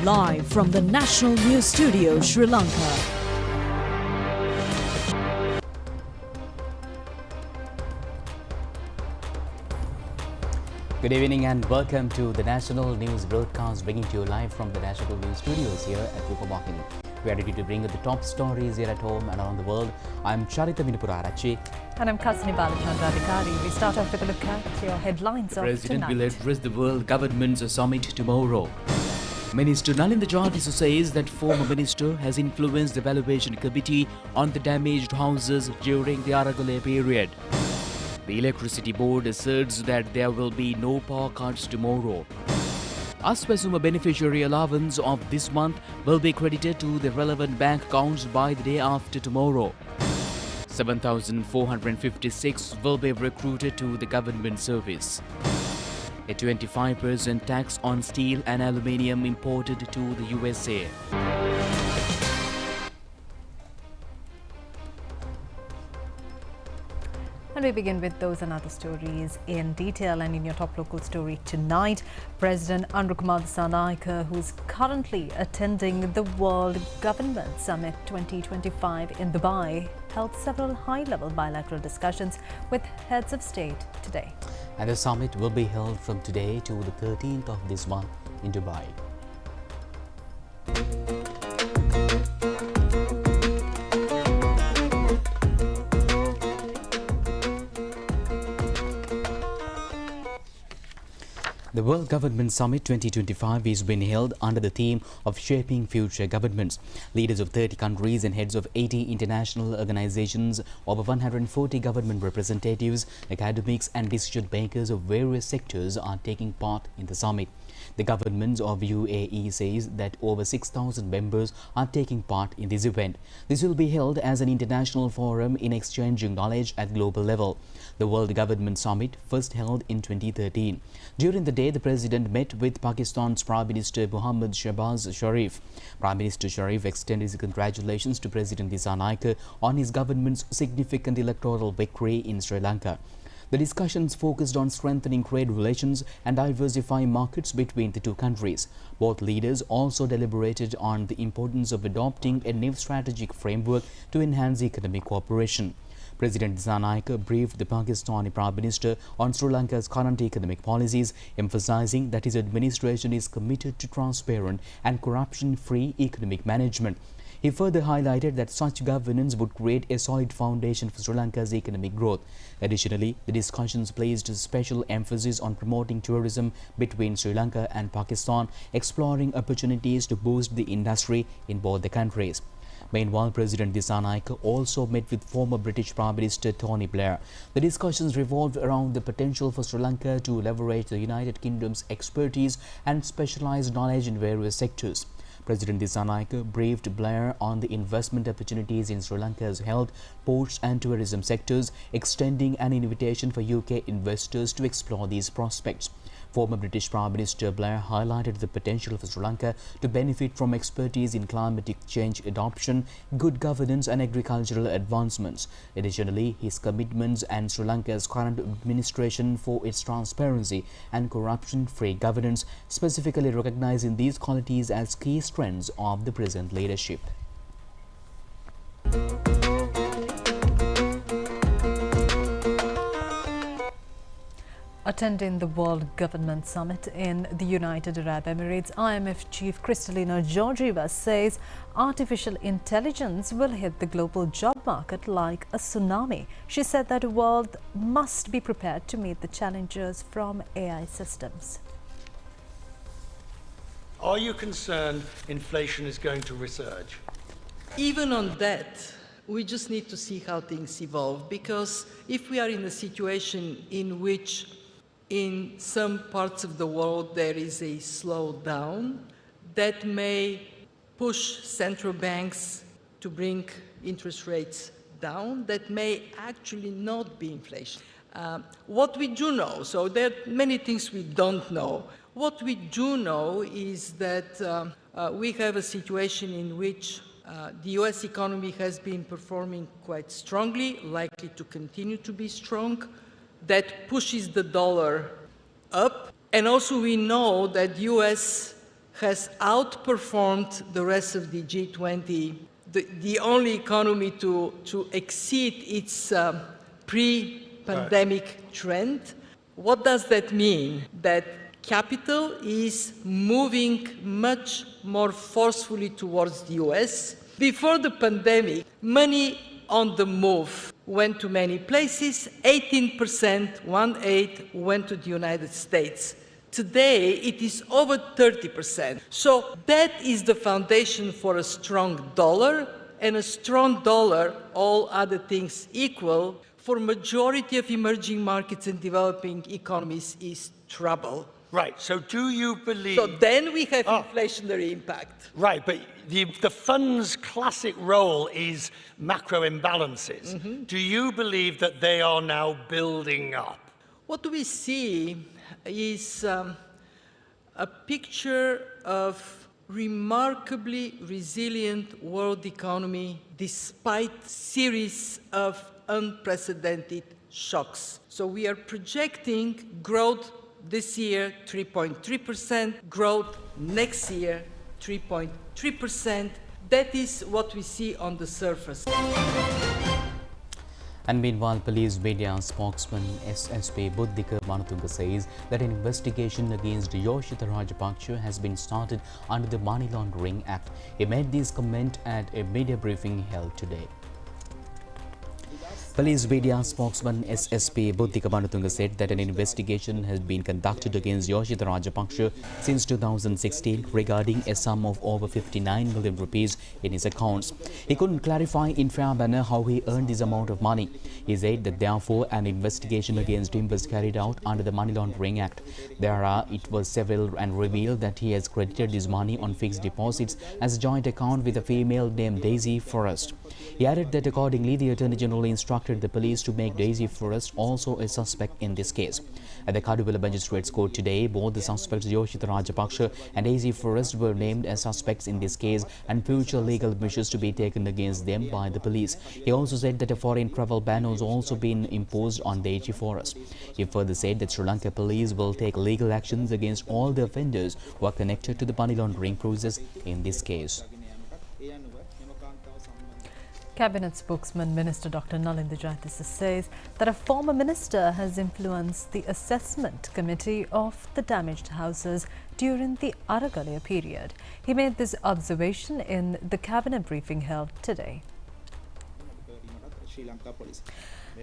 live from the National News Studio, Sri Lanka. Good evening and welcome to the National News broadcast, bringing to you live from the National News Studios here at Rupavahini. We are ready to bring you the top stories here at home and around the world. I'm Charita Minipurarachi. And I'm Kasni Balachandradikari. We start off with a look at your headlines of President tonight. will address the World Government's Summit tomorrow. Minister Nalin Jadis says that former minister has influenced the valuation committee on the damaged houses during the Aragale period. The Electricity Board asserts that there will be no power cuts tomorrow. Aspasuma beneficiary allowance of this month will be credited to the relevant bank accounts by the day after tomorrow. 7,456 will be recruited to the government service. A 25% tax on steel and aluminium imported to the USA. And we begin with those and other stories in detail. And in your top local story tonight, President Anrukumar Dissanayake, who's currently attending the World Government Summit 2025 in Dubai, held several high-level bilateral discussions with heads of state today. And the summit will be held from today to the 13th of this month in Dubai. The World Government Summit 2025 is being held under the theme of Shaping Future Governments. Leaders of 30 countries and heads of 80 international organizations, over 140 government representatives, academics and decision makers of various sectors are taking part in the summit. The government of UAE says that over 6,000 members are taking part in this event. This will be held as an international forum in exchanging knowledge at global level. The World Government Summit first held in 2013. During the day, the President met with Pakistan's Prime Minister Muhammad Shehbaz Sharif. Prime Minister Sharif extended his congratulations to President Dissanayake on his government's significant electoral victory in Sri Lanka. The discussions focused on strengthening trade relations and diversifying markets between the two countries. Both leaders also deliberated on the importance of adopting a new strategic framework to enhance economic cooperation. President Dissanayake briefed the Pakistani Prime Minister on Sri Lanka's current economic policies, emphasizing that his administration is committed to transparent and corruption-free economic management. He further highlighted that such governance would create a solid foundation for Sri Lanka's economic growth. Additionally, the discussions placed special emphasis on promoting tourism between Sri Lanka and Pakistan, exploring opportunities to boost the industry in both the countries. Meanwhile, President Dissanayake also met with former British Prime Minister Tony Blair. The discussions revolved around the potential for Sri Lanka to leverage the United Kingdom's expertise and specialized knowledge in various sectors. President Dissanayake briefed Blair on the investment opportunities in Sri Lanka's health, ports and tourism sectors, extending an invitation for UK investors to explore these prospects. Former British Prime Minister Blair highlighted the potential for Sri Lanka to benefit from expertise in climate change adoption, good governance and agricultural advancements. Additionally, his commitments and Sri Lanka's current administration for its transparency and corruption-free governance, specifically recognizing these qualities as key strengths of the present leadership. Attending the World Government Summit in the United Arab Emirates, IMF Chief Kristalina Georgieva says artificial intelligence will hit the global job market like a tsunami. She said that the world must be prepared to meet the challenges from AI systems. Are you concerned inflation is going to resurge? Even on that, we just need to see how things evolve, because if we are in a situation in which in some parts of the world there is a slowdown, that may push central banks to bring interest rates down, that may actually not be inflation. What we do know, so there are many things we don't know. What we do know is that we have a situation in which the US economy has been performing quite strongly, likely to continue to be strong. That pushes the dollar up. And also we know that US has outperformed the rest of the G20, the only economy to exceed its pre-pandemic trend. What does that mean? That capital is moving much more forcefully towards the US. Before the pandemic, money on the move went to many places. 18%, 1/8, went to the United States. Today, it is over 30%. So that is the foundation for a strong dollar, and a strong dollar, all other things equal, for majority of emerging markets and developing economies is trouble. Right, so do you believe... So then we have inflationary impact. Right, but the fund's classic role is macro imbalances. Do you believe that they are now building up? What we see is a picture of remarkably resilient world economy despite series of unprecedented shocks. So we are projecting growth this year 3.3%, growth next year 3.3%. That is what we see on the surface. And meanwhile, police media spokesman SSP Buddhika Manatunga says that an investigation against Yoshitha Rajapaksa has been started under the Money Laundering Act. He made this comment at a media briefing held today. Police media spokesman SSP Buddhika Manatunga said that an investigation has been conducted against Yoshitha Rajapaksa since 2016 regarding a sum of over 59 million rupees in his accounts. He couldn't clarify in fair manner how he earned this amount of money. He said that therefore an investigation against him was carried out under the Money Laundering Act. It was several and revealed that he has credited this money on fixed deposits as a joint account with a female named Daisy Forrest. He added that accordingly the Attorney General instructed the police to make Daisy Forrest also a suspect in this case. At the Kaduvela Magistrates Court today, both the suspects Yoshitha Rajapaksa and Daisy Forrest were named as suspects in this case and future legal measures to be taken against them by the police. He also said that a foreign travel ban has also been imposed on Daisy Forrest. He further said that Sri Lanka police will take legal actions against all the offenders who are connected to the money laundering process in this case. Cabinet spokesman Minister Dr. Nalinda Jayatissa says that a former minister has influenced the assessment committee of the damaged houses during the Aragalaya period. He made this observation in the cabinet briefing held today.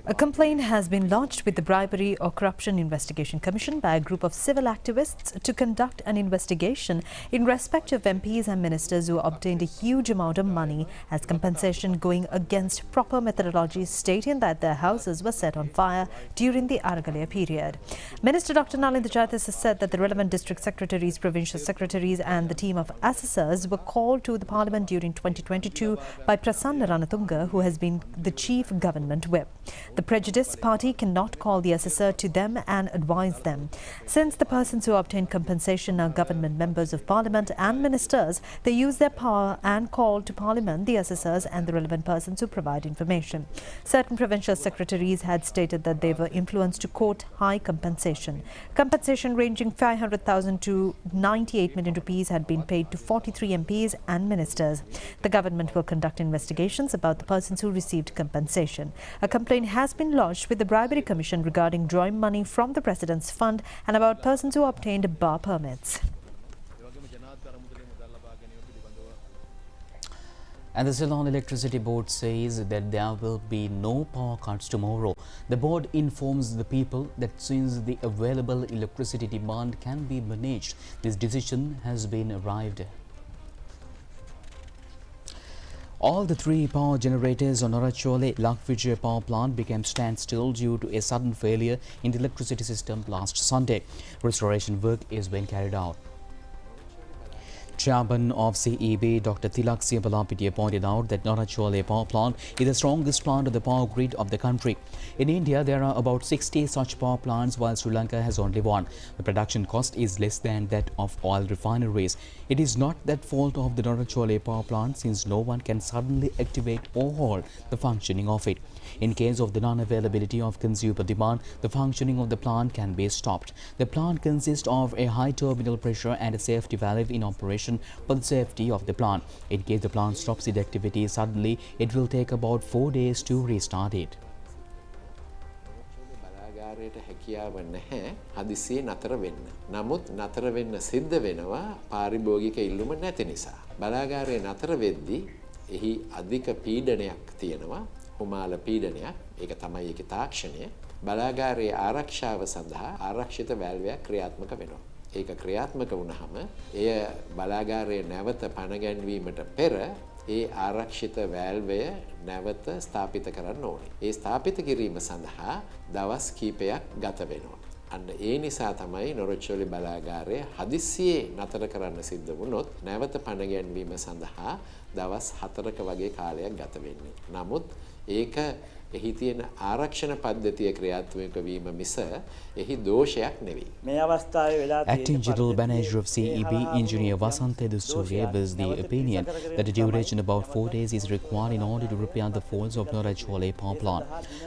A complaint has been lodged with the Bribery or Corruption Investigation Commission by a group of civil activists to conduct an investigation in respect of MPs and ministers who obtained a huge amount of money as compensation going against proper methodologies, stating that their houses were set on fire during the Aragalaya period. Minister Dr. Nalinda Jayatissa said that the relevant district secretaries, provincial secretaries and the team of assessors were called to the parliament during 2022 by Prasanna Ranatunga, who has been the chief government whip. The prejudiced party cannot call the assessor to them and advise them. Since the persons who obtain compensation are government members of parliament and ministers, they use their power and call to parliament the assessors and the relevant persons who provide information. Certain provincial secretaries had stated that they were influenced to quote high compensation. Compensation ranging 500,000 to 98 million rupees had been paid to 43 MPs and ministers. The government will conduct investigations about the persons who received compensation. A complaint has been lodged with the Bribery Commission regarding drawing money from the President's fund and about persons who obtained bar permits. And the Ceylon Electricity Board says that there will be no power cuts tomorrow. The board informs the people that since the available electricity demand can be managed, this decision has been arrived at. All the three power generators on Orachole Lakvijay power plant became standstill due to a sudden failure in the electricity system last Sunday. Restoration work is being carried out. Chairman of CEB, Dr. Tilak Sibalapitiya, pointed out that Norachole power plant is the strongest plant of the power grid of the country. In India, there are about 60 such power plants, while Sri Lanka has only one. The production cost is less than that of oil refineries. It is not that fault of the Norachole power plant, since no one can suddenly activate or halt the functioning of it. In case of the non-availability of consumer demand, the functioning of the plant can be stopped. The plant consists of a high terminal pressure and a safety valve in operation for the safety of the plant. In case the plant stops its activity suddenly, it will take about 4 days to restart it. බලාගාරයට හැකියාව නැහැ හදිසියේ නතර වෙන්න. නමුත් නතර වෙන්න සිද්ධ වෙනවා පාරිභෝගික ඉල්ලුම නැති නිසා. බලාගාරයේ නතර වෙද්දී එහි අධික පීඩනයක් තියෙනවා. හුමාල පීඩනයක්. ඒක තමයි ඒකේ තාක්ෂණය. බලාගාරයේ ආරක්ෂාව සඳහා ආරක්ෂිත වැල්වයක් ක්‍රියාත්මක වෙනවා. ඒක ක්‍රියාත්මක වුණාම එය බලාගාරයේ නැවත පණ ගැන්වීමට පෙර ඒ ආරක්ෂිත වැල්වය නැවත ස්ථාපිත කරන්න ඕනේ. ඒ ස්ථාපිත කිරීම සඳහා දවස් කිහිපයක් ගත වෙනවා. අන්න ඒ නිසා තමයි නොරොච්චෝලි බලාගාරය හදිස්සියේ නතර කරන්න සිද්ධ වුණොත් නැවත පණ ගැන්වීම සඳහා දවස් 4ක වගේ කාලයක් ගත වෙන්නේ. නමුත් ඒක එහි තියෙන ආරක්ෂණ පද්ධතිය ක්‍රියාත්මක වීම මිස එහි දෝෂයක් නෙවෙයි. මේ අවස්ථාවේ වෙලා තියෙන Acting General Manager of CEB, Engineer Vasante Dusuri, was the opinion that a duration about 4 days is required in order to repair the faults of Norachole power plant.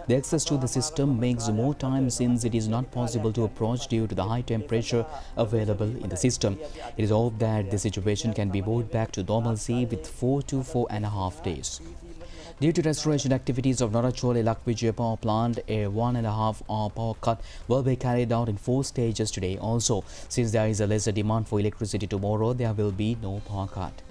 The access to the system makes more time since it is not possible to approach due to the high temperature available in the system. It is hoped that the situation can be brought back to normalcy with 4 to 4.5 days. Due to restoration activities of Norachole Lakvijaya power plant, a 1.5-hour power cut will be carried out in 4 stages today. Also, since there is a lesser demand for electricity tomorrow, there will be no power cut.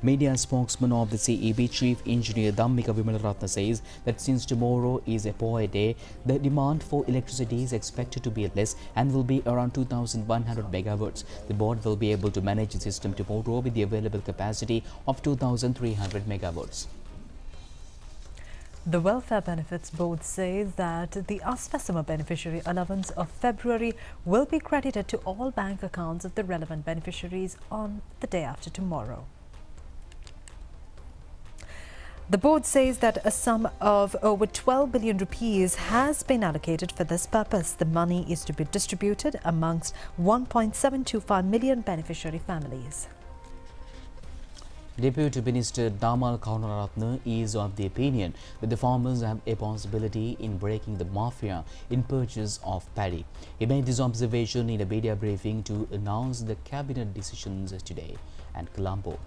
Media spokesman of the CEB, Chief Engineer Dhammika Vimalaratna, says that since tomorrow is a poor day, the demand for electricity is expected to be less and will be around 2,100 megawatts. The board will be able to manage the system tomorrow with the available capacity of 2,300 megawatts. The Welfare Benefits Board says that the Asfasama beneficiary allowance of February will be credited to all bank accounts of the relevant beneficiaries on the day after tomorrow. The board says that a sum of over 12 billion rupees has been allocated for this purpose. The money is to be distributed amongst 1.725 million beneficiary families. Deputy Minister Damal Karunaratne is of the opinion that the farmers have a possibility in breaking the mafia in purchase of paddy. He made this observation in a media briefing to announce the cabinet decisions today at Colombo.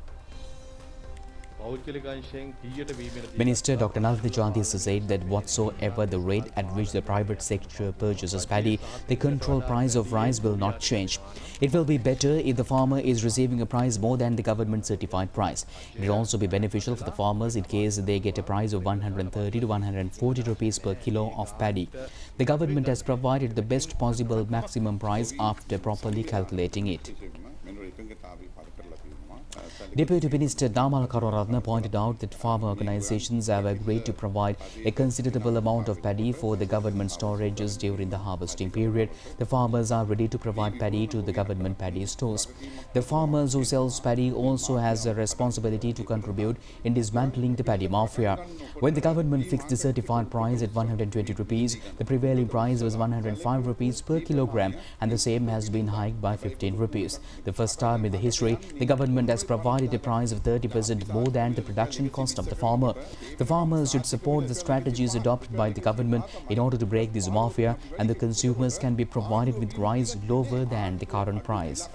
Minister Dr. Nalini Jayantissa said that whatsoever the rate at which the private sector purchases paddy, the control price of rice will not change. It will be better if the farmer is receiving a price more than the government certified price. It will also be beneficial for the farmers in case they get a price of 130 to 140 rupees per kilo of paddy. The government has provided the best possible maximum price after properly calculating it. Deputy Minister Damal Karunaratne pointed out that farmer organizations have agreed to provide a considerable amount of paddy for the government storages during the harvesting period. The farmers are ready to provide paddy to the government paddy stores. The farmers who sells paddy also has a responsibility to contribute in dismantling the paddy mafia. When the government fixed the certified price at 120 rupees, the prevailing price was 105 rupees per kilogram, and the same has been hiked by 15 rupees. The first time in the history, the government has provided a price of 30% more than the production cost of the farmer. The farmers should support the strategies adopted by the government in order to break this mafia, and the consumers can be provided with rice lower than the current price.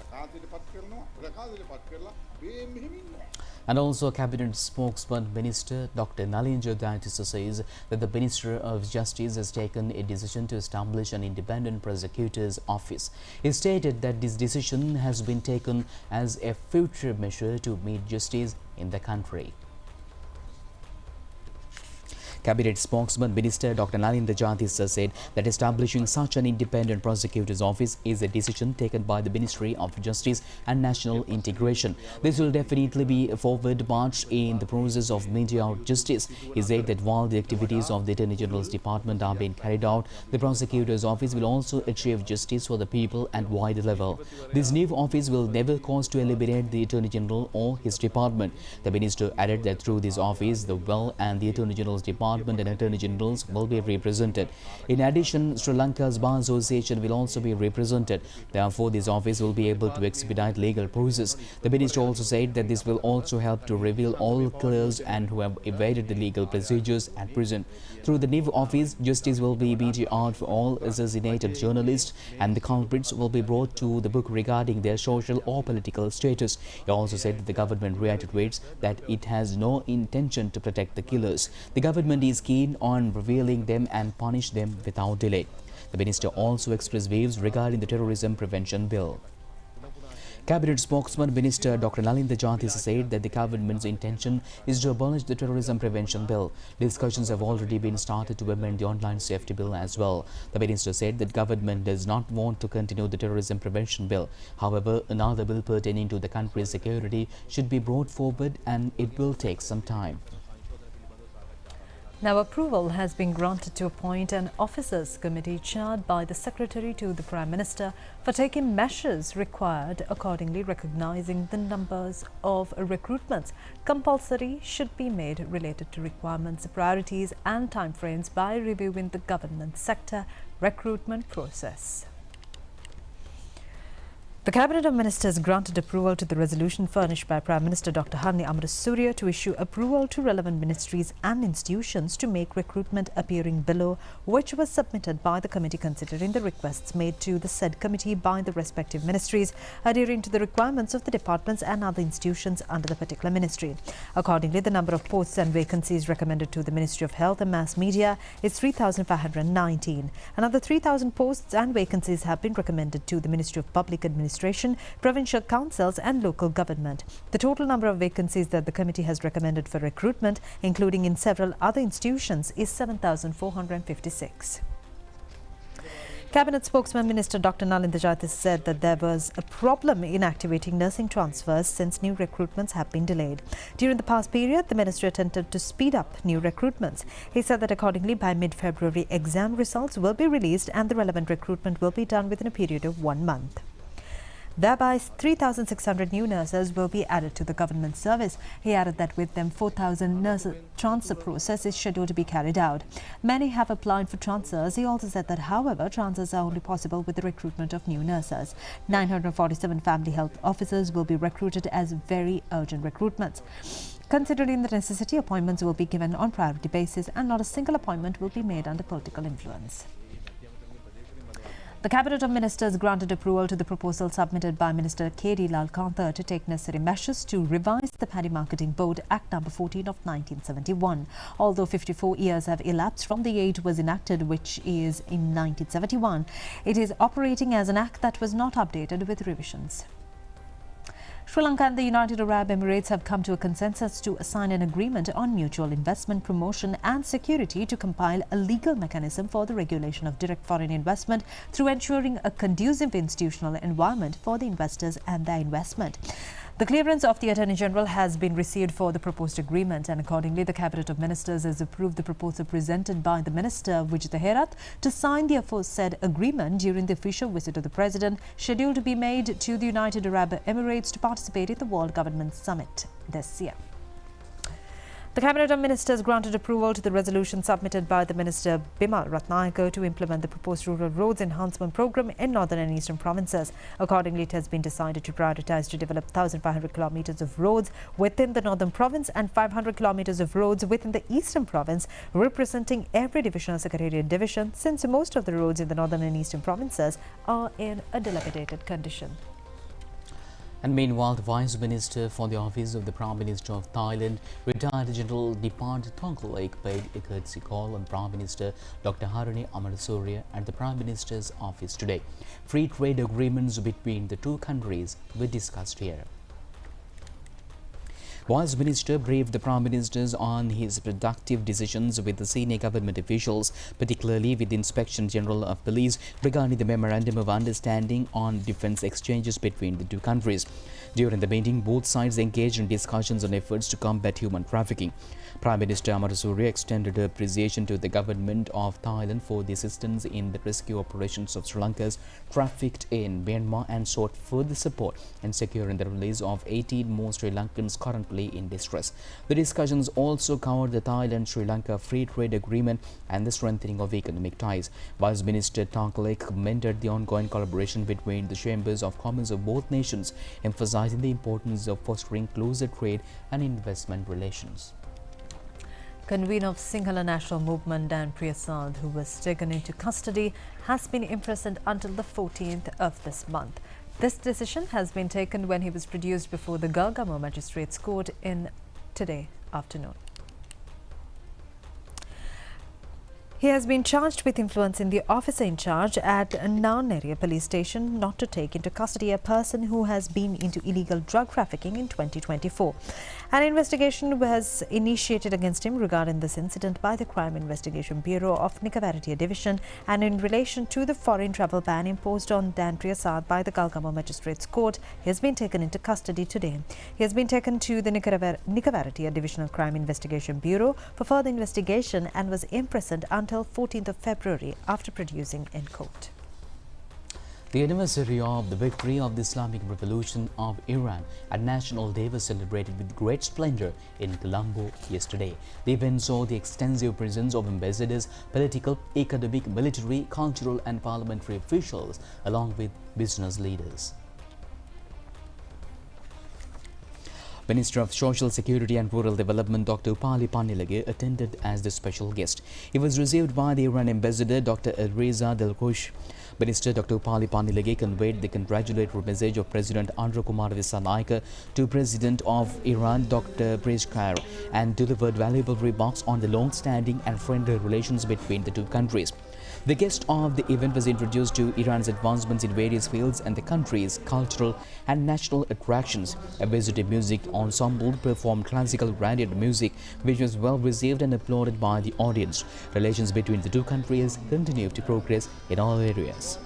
And also, Cabinet spokesman Minister Dr. Nalini Jayantissa says that the Minister of Justice has taken a decision to establish an independent prosecutor's office. He stated that this decision has been taken as a future measure to meet justice in the country. Cabinet spokesman Minister Dr. Nalinda Jathisa said that establishing such an independent prosecutor's office is a decision taken by the Ministry of Justice and National Integration. This will definitely be a forward march in the process of meting out justice. He said that while the activities of the Attorney General's Department are being carried out, the prosecutor's office will also achieve justice for the people at wider level. This new office will never cause to eliminate the Attorney General or his department. The minister added that through this office, the well and the Attorney General's Department and Attorney Generals will be represented. In addition, Sri Lanka's Bar Association will also be represented. Therefore, this office will be able to expedite legal process. The minister also said that this will also help to reveal all killers and who have evaded the legal procedures at prison. Through the new office, justice will be meted out for all assassinated journalists, and the culprits will be brought to the book regarding their social or political status. He also said that the government reiterates that it has no intention to protect the killers. The government is keen on revealing them and punish them without delay. The minister also expressed views regarding the Terrorism Prevention Bill. Cabinet spokesman Minister Dr. Nalinda Jathisa said that the government's intention is to abolish the Terrorism Prevention Bill. Discussions have already been started to amend the Online Safety Bill as well. The minister said that government does not want to continue the Terrorism Prevention Bill. However, another bill pertaining to the country's security should be brought forward, and it will take some time. Now, approval has been granted to appoint an officers committee chaired by the Secretary to the Prime Minister for taking measures required, accordingly recognizing the numbers of recruitments compulsory should be made related to requirements, priorities and timeframes by reviewing the government sector recruitment process. The Cabinet of Ministers granted approval to the resolution furnished by Prime Minister Dr. Harni Amarasuriya to issue approval to relevant ministries and institutions to make recruitment appearing below, which was submitted by the committee considering the requests made to the said committee by the respective ministries, adhering to the requirements of the departments and other institutions under the particular ministry. Accordingly, the number of posts and vacancies recommended to the Ministry of Health and Mass Media is 3,519. Another 3,000 posts and vacancies have been recommended to the Ministry of Public Administration, provincial councils and local government. The total number of vacancies that the committee has recommended for recruitment, including in several other institutions, is 7,456. Cabinet spokesman Minister Dr. Nalinda Jathisa said that there was a problem in activating nursing transfers since new recruitments have been delayed. During the past period, the ministry attempted to speed up new recruitments. He said that accordingly, by mid-February, exam results will be released and the relevant recruitment will be done within a period of 1 month. Thereby, 3,600 new nurses will be added to the government service. He added that with them, 4,000 nurse transfer process is scheduled to be carried out. Many have applied for transfers. He also said that, however, transfers are only possible with the recruitment of new nurses. 947 family health officers will be recruited as very urgent recruitments. Considering the necessity, appointments will be given on priority basis and not a single appointment will be made under political influence. The Cabinet of Ministers granted approval to the proposal submitted by Minister K.D. Lal Kantha to take necessary measures to revise the Paddy Marketing Board Act No. 14 of 1971. Although 54 years have elapsed from the age it was enacted, which is in 1971, it is operating as an act that was not updated with revisions. Sri Lanka and the United Arab Emirates have come to a consensus to sign an agreement on mutual investment, promotion and security to compile a legal mechanism for the regulation of direct foreign investment through ensuring a conducive institutional environment for the investors and their investment. The clearance of the Attorney General has been received for the proposed agreement, and accordingly the Cabinet of Ministers has approved the proposal presented by the Minister Vijitha Herath to sign the aforesaid agreement during the official visit of the President, scheduled to be made to the United Arab Emirates to participate in the World Government Summit this year. The Cabinet of Ministers granted approval to the resolution submitted by the Minister Bimal Ratnayake to implement the proposed Rural Roads Enhancement Programme in Northern and Eastern provinces. Accordingly, it has been decided to prioritise to develop 1,500 kilometres of roads within the Northern Province and 500 kilometres of roads within the Eastern Province, representing every divisional secretariat division, since most of the roads in the Northern and Eastern provinces are in a dilapidated condition. And meanwhile, the Vice Minister for the Office of the Prime Minister of Thailand, retired General Dipart Thongkhalek, paid a courtesy call on Prime Minister Dr. Harni Amarasuriya at the Prime Minister's office today. Free trade agreements between the two countries were discussed here. Vice Minister briefed the Prime Minister on his productive decisions with the senior government officials, particularly with the Inspection General of Police, regarding the Memorandum of Understanding on defence exchanges between the two countries. During the meeting, both sides engaged in discussions on efforts to combat human trafficking. Prime Minister Amarasuriya extended appreciation to the government of Thailand for the assistance in the rescue operations of Sri Lanka's trafficked in Myanmar and sought further support in securing the release of 18 more Sri Lankans currently in distress. The discussions also covered the Thailand-Sri Lanka Free Trade Agreement and the strengthening of economic ties. Vice Minister Tangkalek commended the ongoing collaboration between the chambers of commerce of both nations, emphasizing the importance of fostering closer trade and investment relations. Convener of Sinhala National Movement Dan Priyasad, who was taken into custody, has been imprisoned until the 14th of this month. This decision has been taken when he was produced before the Gargamo Magistrates Court in today afternoon. He has been charged with influencing the officer in charge at Narneria police station not to take into custody a person who has been into illegal drug trafficking in 2024. An investigation was initiated against him regarding this incident by the Crime Investigation Bureau of Nikavarattiya Division and in relation to the foreign travel ban imposed on Dan Priyasad by the Gargamo Magistrates Court. He has been taken into custody today. He has been taken to the Nikavarattiya Divisional Crime Investigation Bureau for further investigation and was imprisoned until 14th of February after producing in court. The anniversary of the victory of the Islamic Revolution of Iran at National Day was celebrated with great splendor in Colombo yesterday. The event saw the extensive presence of ambassadors, political, academic, military, cultural and parliamentary officials along with business leaders. Minister of Social Security and Rural Development Dr. Upali Panilage attended as the special guest. He was received by the Iran ambassador Dr. Elreza Delkhosh. Minister Dr. Upali Panilage conveyed the congratulatory message of President Androkumar Dissanayake to President of Iran Dr. Pezeshkian and delivered valuable remarks on the long-standing and friendly relations between the two countries. The guest of the event was introduced to Iran's advancements in various fields and the country's cultural and national attractions. A visited music ensemble performed classical graded music, which was well received and applauded by the audience. Relations between the two countries continue to progress in all areas.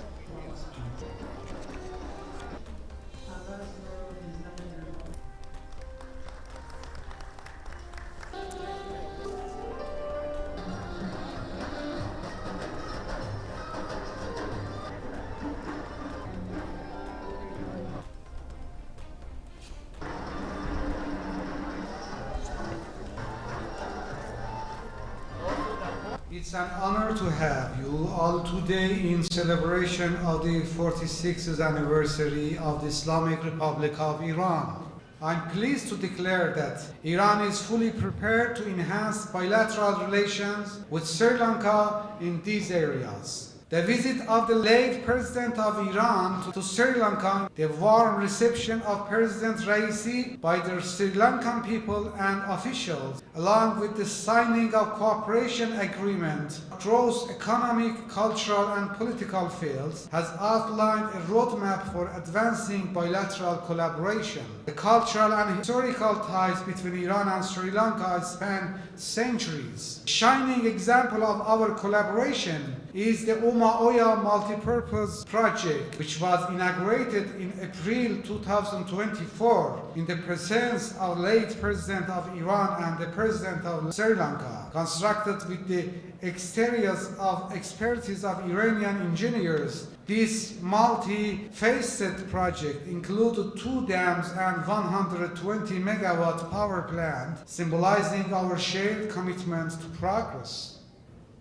It's an honor to have you all today in celebration of the 46th anniversary of the Islamic Republic of Iran. I'm pleased to declare that Iran is fully prepared to enhance bilateral relations with Sri Lanka in these areas. The visit of the late President of Iran to Sri Lanka, the warm reception of President Raisi by the Sri Lankan people and officials, along with the signing of cooperation agreement across economic, cultural and political fields, has outlined a roadmap for advancing bilateral collaboration. The cultural and historical ties between Iran and Sri Lanka span centuries. A shining example of our collaboration is the Oya multipurpose project, which was inaugurated in April 2024 in the presence of late President of Iran and the President of Sri Lanka, constructed with the exteriors of expertise of Iranian engineers. This multi-faceted project included 2 dams and 120 megawatt power plant, symbolizing our shared commitment to progress.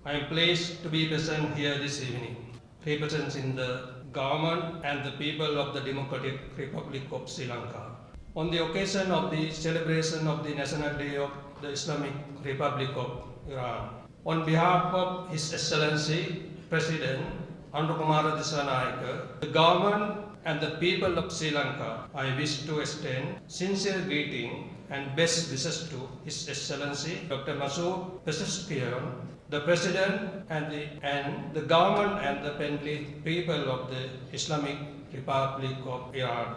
I am pleased to be present here this evening, representing the government and the people of the Democratic Republic of Sri Lanka. On the occasion of the celebration of the National Day of the Islamic Republic of Iran, on behalf of His Excellency President Androkumar Dissanayake, the government and the people of Sri Lanka, I wish to extend sincere greeting and best wishes to His Excellency Dr. Masood Pezeshkian, the President and the government and the friendly people of the Islamic Republic of Iran.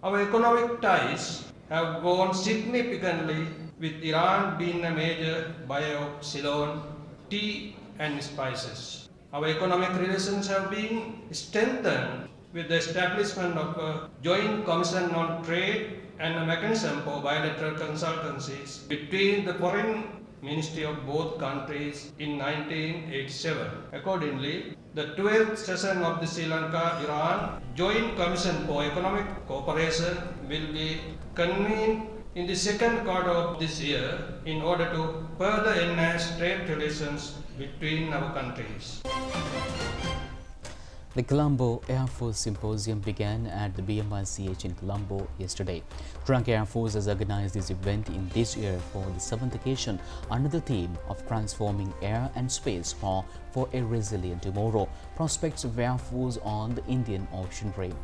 Our economic ties have grown significantly, with Iran being a major buyer of Ceylon tea and spices. Our economic relations have been strengthened with the establishment of a joint commission on trade and a mechanism for bilateral consultancies between the foreign ministry of both countries in 1987. Accordingly, the 12th session of the Sri Lanka-Iran Joint Commission for Economic Cooperation will be convened in the second quarter of this year in order to further enhance trade relations between our countries. The Colombo Air Force Symposium began at the BMICH in Colombo yesterday. Sri Lanka Air Force has organized this event in this year for the 7th occasion under the theme of transforming air and space for a resilient tomorrow. Prospects of Air Force on the Indian Ocean Rim.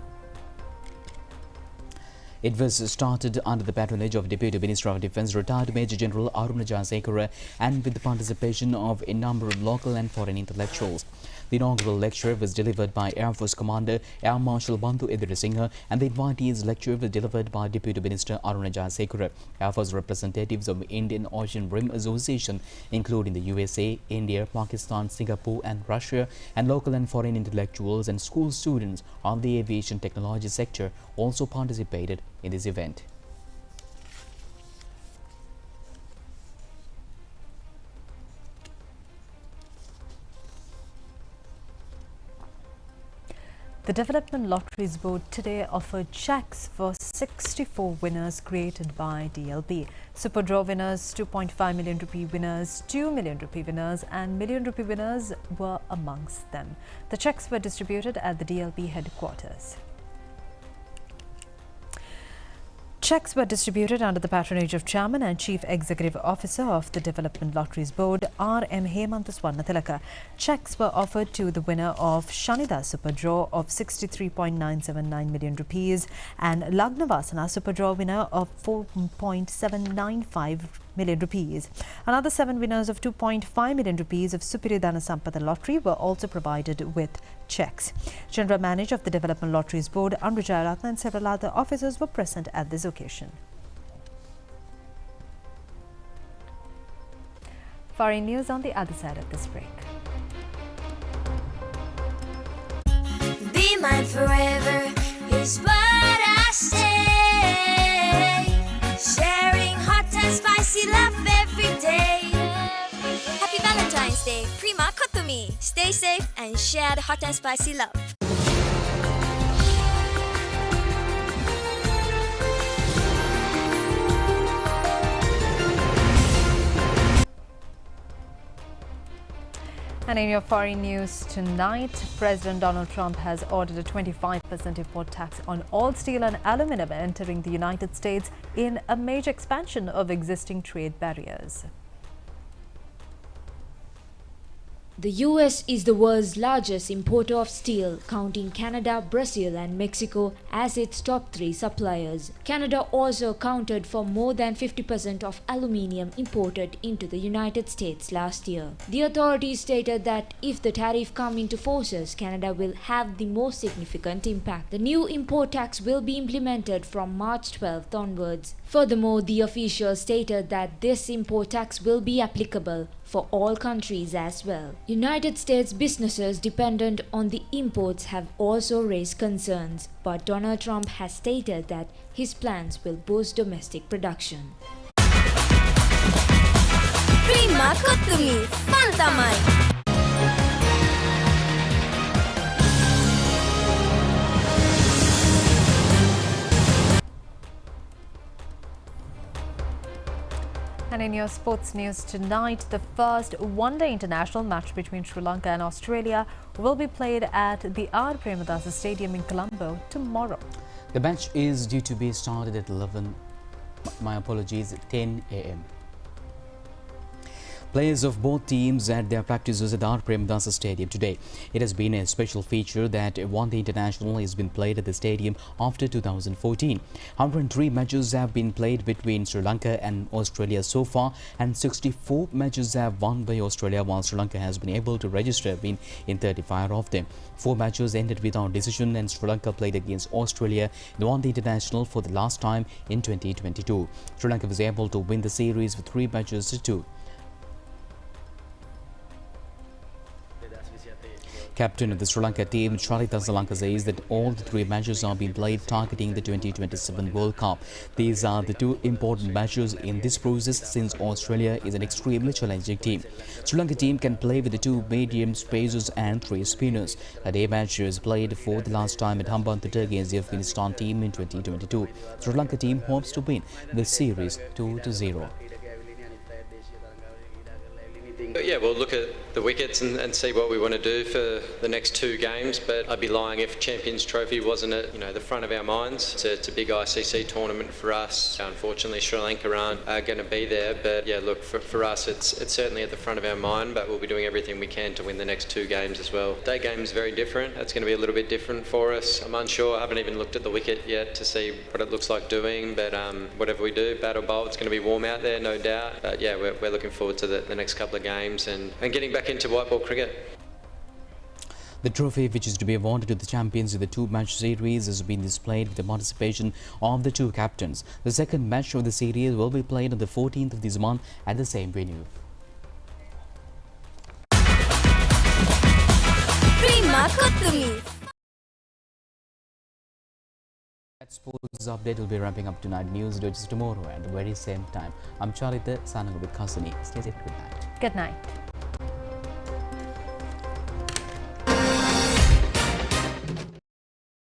It was started under the patronage of Deputy Minister of Defence, retired Major General Aruna Jayasekara, and with the participation of a number of local and foreign intellectuals. The inaugural lecture was delivered by Air Force Commander Air Marshal Bandhu Edirasinghe, and the invitees' lecture was delivered by Deputy Minister Aruna Jayasekara. Air Force representatives of the Indian Ocean Rim Association, including the USA, India, Pakistan, Singapore and Russia, and local and foreign intellectuals and school students of the aviation technology sector also participated in this event. The Development Lotteries Board today offered cheques for 64 winners created by DLB. Super Draw winners, 2.5 million rupee winners, 2 million rupee winners and million rupee winners were amongst them. The cheques were distributed at the DLB headquarters. Cheques were distributed under the patronage of Chairman and Chief Executive Officer of the Development Lotteries Board, R.M. Hemantha Swarnathilaka. Cheques were offered to the winner of Shanida Super Draw of 63.979 million rupees and Lagnavasana Super Draw winner of 4.795 million rupees. Another 7 winners of 2.5 million rupees of Supiridana Sampada Lottery were also provided with cheques. General Manager of the Development Lotteries Board, Andrew Jayaratna, and several other officers were present at this occasion. Foreign news on the other side of this break. Be mine forever is what I say. Sharing hot and spicy love every day. Happy Valentine's Day, Prima Kotumi. Stay safe and share the hot and spicy love. And in your foreign news tonight, President Donald Trump has ordered a 25% import tax on all steel and aluminum entering the United States in a major expansion of existing trade barriers. The US is the world's largest importer of steel, counting Canada, Brazil and Mexico as its top 3 suppliers. Canada also accounted for more than 50% of aluminium imported into the United States last year. The authorities stated that if the tariff comes into force, Canada will have the most significant impact. The new import tax will be implemented from March 12th onwards. Furthermore, the officials stated that this import tax will be applicable for all countries as well. United States businesses dependent on the imports have also raised concerns, but Donald Trump has stated that his plans will boost domestic production. Prima Kotumi, Fantamai. And in your sports news tonight, the first one-day international match between Sri Lanka and Australia will be played at the R. Premadasa Stadium in Colombo tomorrow. The match is due to be started at 10 a.m. Players of both teams had their practices at R. Premadasa Stadium today. It has been a special feature that one day international has been played at the stadium after 2014. 103 matches have been played between Sri Lanka and Australia so far, and 64 matches have won by Australia, while Sri Lanka has been able to register a win in 35 of them. 4 matches ended without decision, and Sri Lanka played against Australia in one day international for the last time in 2022. Sri Lanka was able to win the series with 3 matches to 2. Captain of the Sri Lanka team, Charita Salanka, says that all the 3 matches are being played targeting the 2027 World Cup. These are the 2 important matches in this process, since Australia is an extremely challenging team. Sri Lanka team can play with the 2 medium spacers and 3 spinners. A day match was played for the last time at Hambantota against the Afghanistan team in 2022. Sri Lanka team hopes to win the series 2-0. Yeah, we'll look at the wickets and see what we want to do for the next 2 games, but I'd be lying if Champions Trophy wasn't at the front of our minds. It's a big ICC tournament for us. Unfortunately, Sri Lanka aren't going to be there, but yeah, look, for us it's certainly at the front of our mind, but we'll be doing everything we can to win the next 2 games as well. Day game is very different. It's going to be a little bit different for us. I'm unsure. I haven't even looked at the wicket yet to see what it looks like doing, but whatever we do, bat or bowl, it's going to be warm out there, no doubt. But yeah, we're looking forward to the next couple of games and getting back into white ball cricket. The trophy, which is to be awarded to the champions of the 2-match series, has been displayed with the participation of the 2 captains. The second match of the series will be played on the 14th of this month at the same venue. That sports update will be wrapping up tonight. News just tomorrow at the very same time. I'm Charita, signing with Kasani. Stay safe. Good night. Good night.